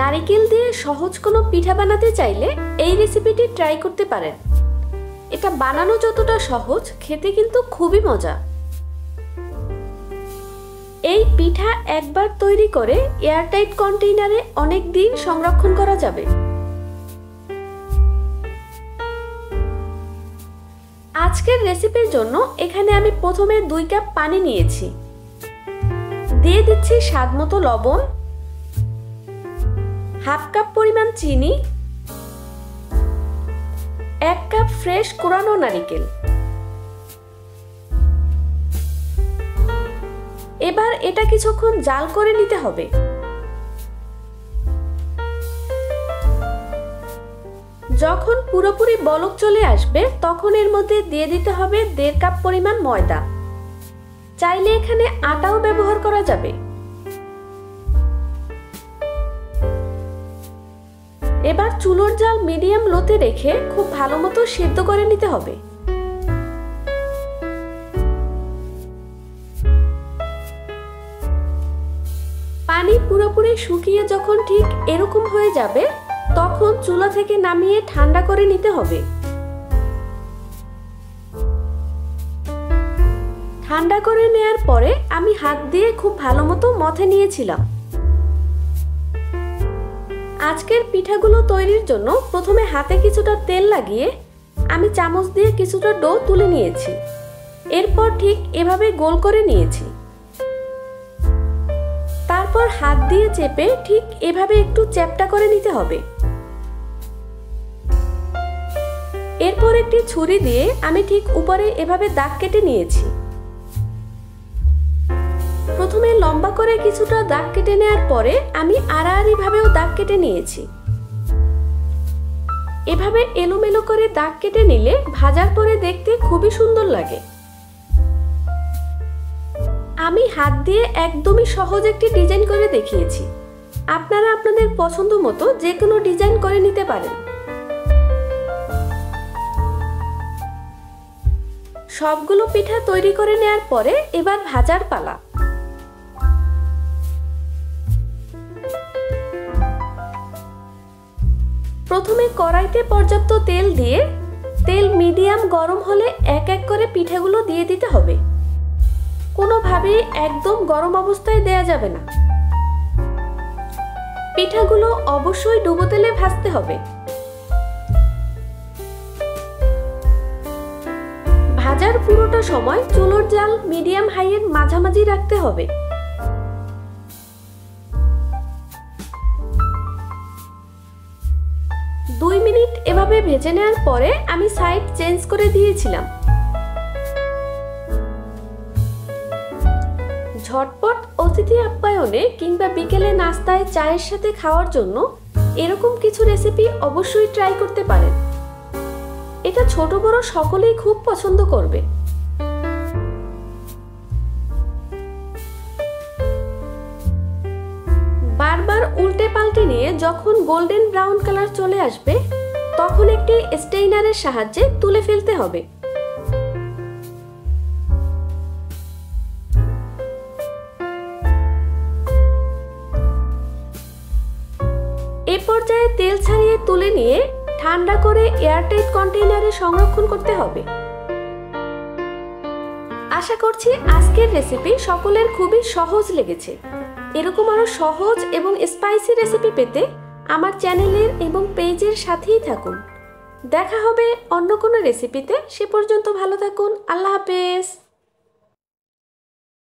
নারিকেল দিয়ে সহজ কোনো পিঠা বানাতে চাইলে এই রেসিপিটি ট্রাই করতে পারেন। এটা বানানো যতটা সহজ, খেতে কিন্তু খুবই মজা। এই পিঠা একবার তৈরি করে এয়ারটাইট কন্টেইনারে অনেক দিন সংরক্ষণ করা যাবে। আজকের রেসিপির জন্য এখানে আমি প্রথমে 2 কাপ পানি নিয়েছি। দিয়ে দিচ্ছি স্বাদমতো লবণ, হাফ কাপ পরিমাণ চিনি, 1 কাপ ফ্রেশ কোরানো নারিকেল। এবার এটা কিছুক্ষণ জাল করে নিতে হবে। যখন পুরোপুরি বলক চলে আসবে তখন এর মধ্যে দিয়ে দিতে হবে 1.5 কাপ পরিমাণ ময়দা। চাইলে এখানে আটাও ব্যবহার করা যাবে। এবার চুলোর জাল মিডিয়াম লোতে রেখে খুব ভালো মতো সিদ্ধ করে নিতে হবে। পানি পুরোপুরি শুকিয়ে যখন ঠিক এরকম হয়ে যাবে তখন চুলা থেকে নামিয়ে ঠান্ডা করে নিতে হবে। ঠান্ডা করে নেয়ার পরে আমি হাত দিয়ে খুব ভালো মতো মথে নিয়েছিলাম। আজকের পিঠাগুলো তৈরির জন্য প্রথমে হাতে কিছুটা তেল লাগিয়ে আমি চামচ দিয়ে কিছুটা ডো তুলে নিয়েছি। এরপর ঠিক এভাবে গোল করে নিয়েছি। তারপর হাত দিয়ে চেপে ঠিক এভাবে একটু চ্যাপ্টা করে নিতে হবে। এরপর একটি ছুরি দিয়ে আমি ঠিক উপরে এভাবে দাগ কেটে নিয়েছি। প্রথমে লম্বা করে কিছুটা দাগ কেটে নেওয়ার পরে আমি আড়াআড়ি ভাবেও দাগ কেটে নিয়েছি। এভাবে এলোমেলো করে দাগ কেটে নিলে ভাজার পরে দেখতে খুবই সুন্দর লাগে। আমি হাত দিয়ে একদমই সহজ একটি ডিজাইন করে দেখিয়েছি। আপনারা আপনাদের পছন্দ মতো যে কোনো ডিজাইন করে নিতে পারেন। সবগুলো পিঠা তৈরি করে নেওয়ার পরে এবার ভাজার পালা। প্রথমে কড়াইতে পর্যাপ্ত তেল দিয়ে তেল মিডিয়াম গরম হলে এক এক করে পিঠাগুলো দিয়ে দিতে হবে। কোনোভাবেই একদম গরম অবস্থায় দেয়া যাবে না। পিঠাগুলো অবশ্যই ডুবো তেলে ভাজতে হবে। ভাজার পুরোটা সময় চুলোর জাল মিডিয়াম হাইয়ের মাঝামাঝি রাখতে হবে। দুই মিনিট এভাবে ভেজে নেওয়ার পরে আমি সাইড চেঞ্জ করে দিয়েছিলাম। ঝটপট অতিথি আপ্যায়নে কিংবা বিকেলে নাস্তায় চায়ের সাথে খাওয়ার জন্য এরকম কিছু রেসিপি অবশ্যই ট্রাই করতে পারেন। এটা ছোট বড় সকলেই খুব পছন্দ করবে। বারবার উল্টে পাল্টে নিয়ে যখন গোল্ডেন ব্রাউন কালার চলে আসবে তখন একটি স্টেইনারের সাহায্যে তুলে ফেলতে হবে। এ পর্যায়ে তেল ছাড়িয়ে তুলে নিয়ে ঠান্ডা করে এয়ারটাইট কন্টেইনারে সংরক্ষণ করতে হবে। আশা করছি আজকের রেসিপি সকলের খুবই সহজ লেগেছে। এরকম আরো সহজ এবং স্পাইসি রেসিপি পেতে আমার চ্যানেলের এবং পেজের সাথেই থাকুন। দেখা হবে অন্য কোনো রেসিপিতে। সে পর্যন্ত ভালো থাকুন। আল্লাহ হাফেজ।